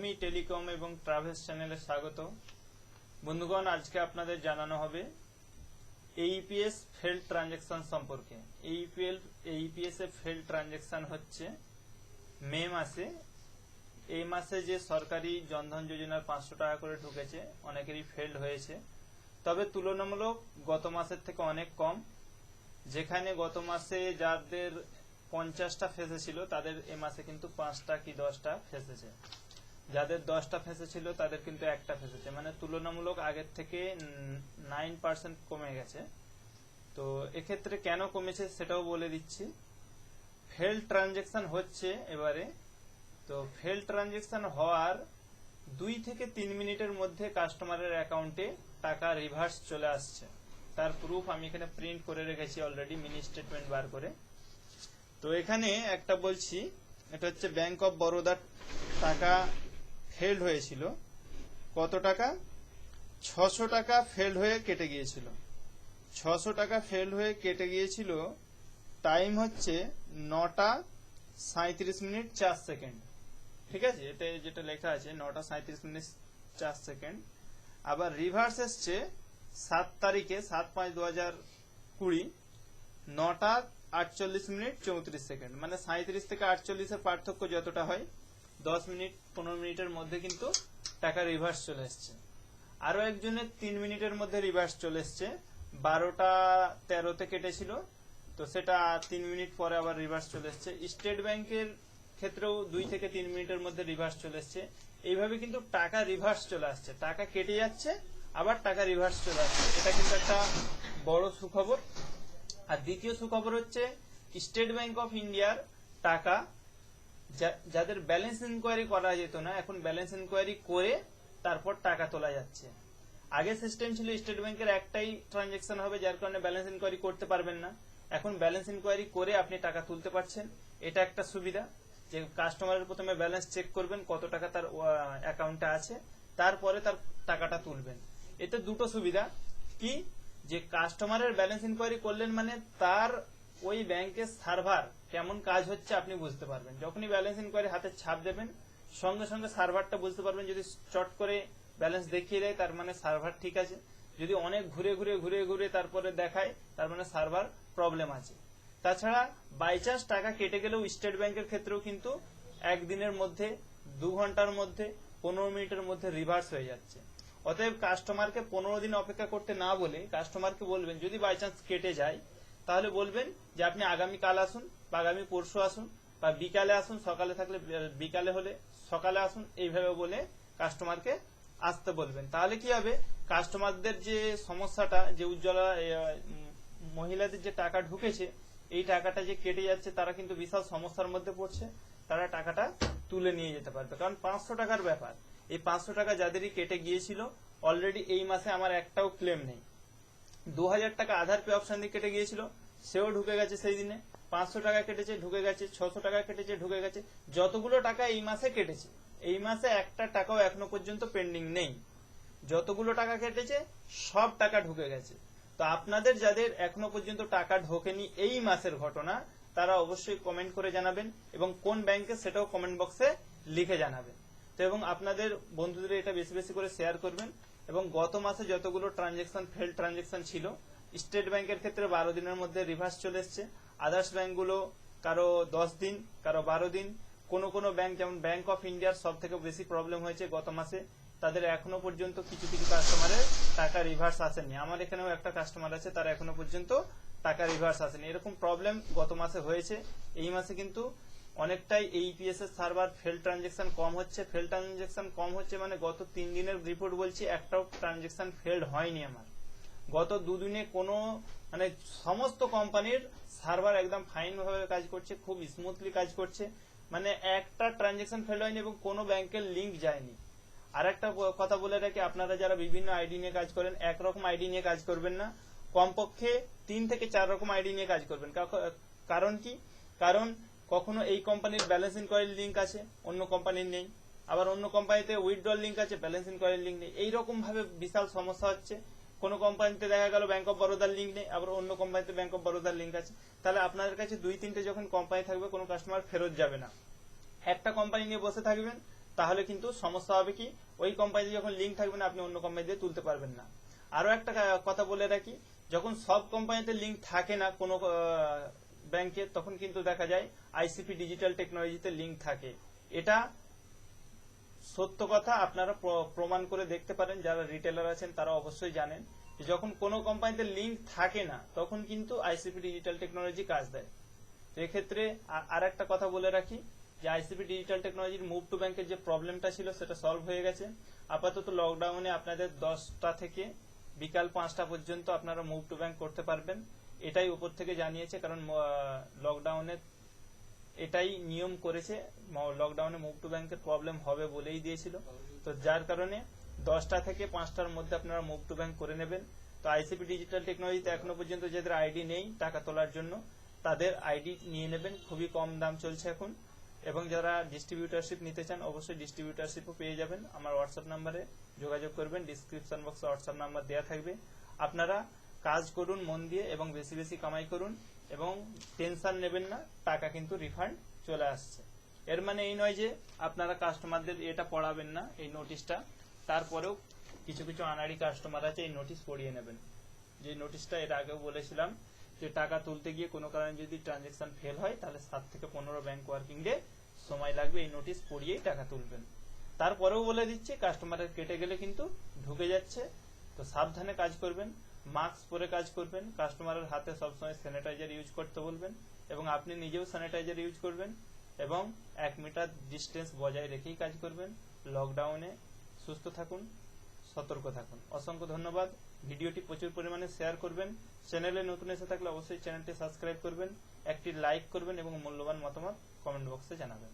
সবাইকে টেলিকম এবং ট্রাভেলস চ্যানেলে স্বাগত। বন্ধুগণ, আজকে আপনাদের জানানো হবে এইপিএস ফেল্ড ট্রানজ্যাকশন সম্পর্কে। এইপিএস এ ফেল্ড ট্রানজ্যাকশন হচ্ছে মে মাসে। এই মাসে যে সরকারি জনধন যোজনার 500 টাকা করে ঢুকেছে, অনেকেরই ফেল্ড হয়েছে, তবে তুলনামূলক গত মাসের থেকে অনেক কম। যেখানে গত মাসে যাদের 50টা ফেসেছিল তাদের এই মাসে কিন্তু 5টা কি 10টা ফেসেছে। যাদের 10টা ফেসেছিল তাদের কিন্তু একটা ফেসেছে, মানে তুলনামূলক আগের থেকে 9% কমে গেছে। তো এক্ষেত্রে কেন কমেছে সেটাও বলে দিচ্ছি। ফেল্ড ট্রানজ্যাকশন হচ্ছে এবারে, তো ফেল্ড ট্রানজ্যাকশন হওয়ার 2 থেকে 3 মিনিটের মধ্যে কাস্টমারের অ্যাকাউন্টে টাকা রিভার্স চলে আসছে। তার প্রুফ আমি এখানে প্রিন্ট করে রেখেছি অলরেডি, মিনি স্টেটমেন্ট বার করে। তো এখানে একটা বলছি, এটা হচ্ছে ব্যাংক অফ বরোদার টাকা ফেল্ড হয়েছিল। কত টাকা? 600 টাকা ফেল্ড হয়ে কেটে গিয়েছিল। 600 টাকা ফেল্ড হয়ে কেটে গিয়েছিল। টাইম হচ্ছে 9টা 37 মিনিট 4 সেকেন্ড। ঠিক আছে, এটা যেটা লেখা আছে 9টা 37 মিনিট 4 সেকেন্ড। আবার রিভার্স এসছে 7 তারিখে 7/5/2020 9টা 48 মিনিট 34 সেকেন্ড। মানে 37 থেকে 48 এর পার্থক্য যতটা হয়, 10 মিনিট 15 মিনিটের মধ্যে কিন্তু টাকা রিভার্স চলে এসছে। আরো একজনের 3 মিনিটের মধ্যে রিভার্স চলে এসছে। 12টা 13তে কেটেছিল, তো সেটা 3 মিনিট পরে আবার রিভার্স চলে এসছে। স্টেট ব্যাংকের ক্ষেত্রেও 2 থেকে 3 মিনিটের মধ্যে রিভার্স চলে এসছে। এইভাবে কিন্তু টাকা রিভার্স চলে আসছে, টাকা কেটে যাচ্ছে আবার টাকা রিভার্স চলে আসছে। এটা কিন্তু একটা বড় সুখবর। আর দ্বিতীয় সুখবর হচ্ছে স্টেট ব্যাংক অফ ইন্ডিয়ার টাকা যাদের ব্যালেন্স ইনকোয়ারি করা যেত না, এখন ব্যালেন্স ইনকোয়ারি করে তারপর টাকা তোলা যাচ্ছে। আগে সিস্টেম ছিল স্টেট ব্যাংকের একটাই ট্রানজ্যাকশন হবে, যার কারণে ব্যালেন্স ইনকোয়ারি করতে পারবেন না। এখন ব্যালেন্স ইনকোয়ারি করে আপনি টাকা তুলতে পারছেন। এটা একটা সুবিধা, যে কাস্টমারের প্রথমে ব্যালেন্স চেক করবেন কত টাকা তার অ্যাকাউন্টে আছে, তারপরে তার টাকাটা তুলবেন। এতে দুটো সুবিধা কি, যে কাস্টমারের ব্যালেন্স ইনকোয়ারি করলেন মানে তার ওই ব্যাংকের সার্ভার কেমন কাজ হচ্ছে আপনি বুঝতে পারবেন। যখনই ব্যালেন্স ইনকোয়ারি হাতে ছাপ দেবেন, সঙ্গে সঙ্গে সার্ভারটা বুঝতে পারবেন। যদি চট করে ব্যালেন্স দেখিয়ে দেয় তার মানে সার্ভার ঠিক আছে, যদি অনেক ঘুরে ঘুরে তারপরে দেখায় তার মানে সার্ভার প্রবলেম আছে। তাছাড়া বাইচান্স টাকা কেটে গেলেও স্টেট ব্যাংকের ক্ষেত্রেও কিন্তু একদিনের মধ্যে, 2 ঘন্টার মধ্যে, 15 মিনিটের মধ্যে রিভার্স হয়ে যাচ্ছে। অতএব কাস্টমারকে 15 দিন অপেক্ষা করতে না বলে কাস্টমারকে বলবেন, যদি বাইচান্স কেটে যায় তাহলে বলবেন যে আপনি আগামী কাল আসুন বা আগামী পরশু আসুন বা বিকালে আসুন, সকালে থাকলে বিকালে, হলে সকালে আসুন, এইভাবে বলে কাস্টমারকে আসতে বলবেন। তাহলে কি হবে, কাস্টমারদের যে সমস্যাটা, যে উজ্জ্বলা মহিলাদের যে টাকা ঢুকেছে, এই টাকাটা যে কেটে যাচ্ছে, তারা কিন্তু বিশাল সমস্যার মধ্যে পড়ছে। তারা টাকাটা তুলে নিয়ে যেতে পারবে, কারণ 500 টাকার ব্যাপার। এই 500 টাকা যাদেরই কেটে গিয়েছিল, অলরেডি এই মাসে আমার একটাও ক্লেম নেই। 2000 টাকা আধার পে অপশন দিয়ে কেটে গিয়েছিল, সেও ঢুকে গেছে সেই দিনে। 500 টাকা কেটেছে, ঢুকে গেছে। 600 টাকা কেটেছে, ঢুকে গেছে। যতগুলো টাকা এই মাসে কেটেছে, এই মাসে একটা টাকাও এখনো পর্যন্ত পেন্ডিং নেই। যতগুলো টাকা কেটেছে সব টাকা ঢুকে গেছে। তো আপনাদের যাদের এখনো পর্যন্ত টাকা ঢোকেনি এই মাসের ঘটনা, তারা অবশ্যই কমেন্ট করে জানাবেন, এবং কোন ব্যাংকে সেটাও কমেন্ট বক্সে লিখে জানাবেন। তো এবং আপনাদের বন্ধুদের এটা বেশি বেশি করে শেয়ার করবেন। এবং গত মাসে যতগুলো ট্রানজ্যাকশন ফেল্ড ট্রানজ্যাকশন ছিল, স্টেট ব্যাংকের ক্ষেত্রে 12 দিনের মধ্যে রিভার্স চলে এসছে। আদার্স ব্যাংকগুলো কারো 10 দিন, কারো 12 দিন। কোনো ব্যাংক, যেমন ব্যাংক অফ ইন্ডিয়ার সব থেকে বেশি প্রবলেম হয়েছে গত মাসে। তাদের এখনো পর্যন্ত কিছু কাস্টমারের টাকা রিভার্স আসেনি। আমার এখানেও একটা কাস্টমার আছে, তার এখনো পর্যন্ত টাকা রিভার্স আসেনি। এরকম প্রবলেম গত মাসে হয়েছে। এই মাসে কিন্তু অনেকটাই এইপিএস এর সার্ভার ফেল্ড ট্রানজ্যাকশন কম হচ্ছে। ফেল্ড ট্রানজ্যাকশন কম হচ্ছে মানে গত 3 দিনের রিপোর্ট বলছি, একটাও ট্রানজ্যাকশন ফেল্ড হয়নি আমার। গত 2 দিনে মানে সমস্ত কোম্পানির সার্ভার একদম ফাইন ভাবে কাজ করছে, খুব স্মুথলি কাজ করছে। মানে একটা ট্রানজ্যাকশন ফেল্ড হয়নি এবং কোনো ব্যাংকের লিংক যায়নি। আর একটা কথা বলে রাখি, আপনারা যারা বিভিন্ন আইডি নিয়ে কাজ করেন, একরকম আইডি নিয়ে কাজ করবেন না। কমপক্ষে 3 থেকে 4 রকম আইডি নিয়ে কাজ করবেন। কারণ কি, কারণ কখনো এই কোম্পানির ব্যালেন্স ইনকোয়ারি লিংক আছে, অন্য কোম্পানির নেই। আবার অন্য কোম্পানিতে উইথড্রল লিংক আছে, ব্যালেন্স ইনকোয়ারি লিংক নেই। এইরকম ভাবে বিশাল সমস্যা হচ্ছে। কোন কোম্পানিতে দেখা গেল ব্যাংক অফ বরোদার লিংক নেই, আবার অন্য কোম্পানিতে ব্যাংক অফ বরোদার লিংক আছে। তাহলে আপনাদের কাছে 2-3টে যখন কোম্পানি থাকবে, কোনো কাস্টমার ফেরত যাবে না। একটা কোম্পানি নিয়ে বসে থাকবেন, তাহলে কিন্তু সমস্যা হবে কি, ওই কোম্পানিতে যখন লিঙ্ক থাকবে না আপনি অন্য কোম্পানি দিয়ে তুলতে পারবেন না। আরো একটা কথা বলে রাখি, যখন সব কোম্পানিতে লিঙ্ক থাকে না কোনো ব্যাংকে, তখন কিন্তু দেখা যায় আইসিপি ডিজিটাল টেকনোলজিতে লিঙ্ক থাকে। এটা সত্য কথা, আপনারা প্রমাণ করে দেখতে পারেন। যারা রিটেলার আছেন তারা অবশ্যই জানেন যে যখন কোনো কোম্পানিতে লিঙ্ক থাকে না তখন কিন্তু আইসিপি ডিজিটাল টেকনোলজি কাজ দেয়। তো এক্ষেত্রে আর একটা কথা বলে রাখি যে আইসিপি ডিজিটাল টেকনোলজির মুভ টু ব্যাংকের যে প্রবলেমটা ছিল সেটা সলভ হয়ে গেছে। আপাতত লকডাউনে আপনাদের 10টা থেকে বিকাল 5টা পর্যন্ত আপনারা মুভ টু ব্যাংক করতে পারবেন। এটাই উপর থেকে জানিয়েছে, কারণ লকডাউনে এটাই নিয়ম করেছে। লকডাউনে মুভ টু ব্যাংকের প্রবলেম হবে বলেই দিয়েছিল। তো যার কারণে 10টা থেকে 5টার মধ্যে আপনারা মুভ টু ব্যাংক করে নেবেন। তো আইসিপি ডিজিটাল টেকনোলজিতে এখনো পর্যন্ত যাদের আইডি নেই টাকা তোলার জন্য, তাদের আইডি নিয়ে নেবেন, খুবই কম দাম চলছে এখন। এবং যারা ডিস্ট্রিবিউটারশিপ নিতে চান অবশ্যই ডিস্ট্রিবিউটারশিপও পেয়ে যাবেন। আমার হোয়াটসঅ্যাপ নাম্বারে যোগাযোগ করবেন, ডিসক্রিপশন বক্সে হোয়াটসঅ্যাপ নাম্বার দেওয়া থাকবে। আপনারা কাজ করুন মন দিয়ে এবং বেশি বেশি কামাই করুন এবং টেনশন নেবেন না, টাকা কিন্তু রিফান্ড চলে আসছে। এর মানে এই নয় যে আপনারা কাস্টমারদের এটা পড়াবেন না এই নোটিশটা, তারপরেও কিছু কিছু আনাড়ি কাস্টমার আছে এই নোটিশ পড়িয়ে নেবেন। যে নোটিশটা এর আগেও বলেছিলাম যে টাকা তুলতে গিয়ে কোনো কারণে যদি ট্রানজেকশন ফেল হয় তাহলে 7 থেকে 15 ব্যাংক ওয়ার্কিং ডে সময় লাগবে, এই নোটিশ পড়িয়েই টাকা তুলবেন। তারপরেও বলে দিচ্ছি কাস্টমারের কেটে গেলে কিন্তু ঢুকে যাচ্ছে, তো সাবধানে কাজ করবেন, মাস্ক পরে কাজ করবেন, কাস্টমারের হাতে সবসময় স্যানিটাইজার ইউজ করতে বলবেন এবং আপনি নিজেও স্যানিটাইজার ইউজ করবেন এবং 1 মিটার ডিস্টেন্স বজায় রেখেই কাজ করবেন। লকডাউনে সুস্থ থাকুন, সতর্ক থাকুন। অসংখ্য ধন্যবাদ। ভিডিওটি প্রচুর পরিমাণে শেয়ার করবেন। চ্যানেলে নতুন এসে থাকলে অবশ্যই চ্যানেলটি সাবস্ক্রাইব করবেন, একটি লাইক করবেন এবং মূল্যবান মতামত কমেন্ট বক্সে জানাবেন।